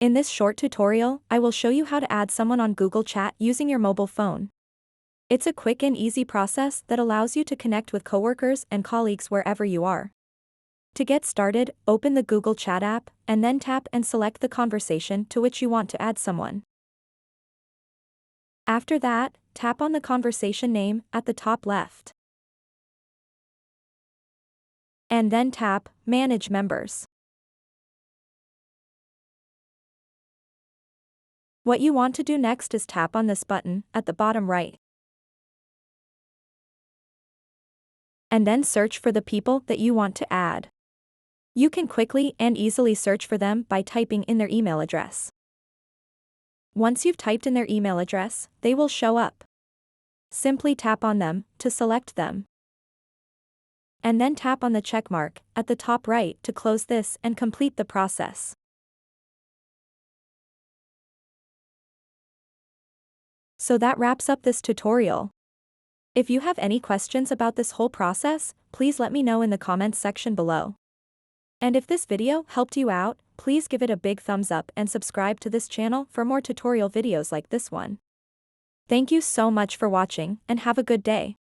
In this short tutorial, I will show you how to add someone on Google Chat using your mobile phone. It's a quick and easy process that allows you to connect with coworkers and colleagues wherever you are. To get started, open the Google Chat app, and then tap and select the conversation to which you want to add someone. After that, tap on the conversation name at the top left. And then tap Manage Members. What you want to do next is tap on this button at the bottom right. And then search for the people that you want to add. You can quickly and easily search for them by typing in their email address. Once you've typed in their email address, they will show up. Simply tap on them to select them. And then tap on the check mark at the top right to close this and complete the process. So that wraps up this tutorial. If you have any questions about this whole process, please let me know in the comments section below. And if this video helped you out, please give it a big thumbs up and subscribe to this channel for more tutorial videos like this one. Thank you so much for watching and have a good day.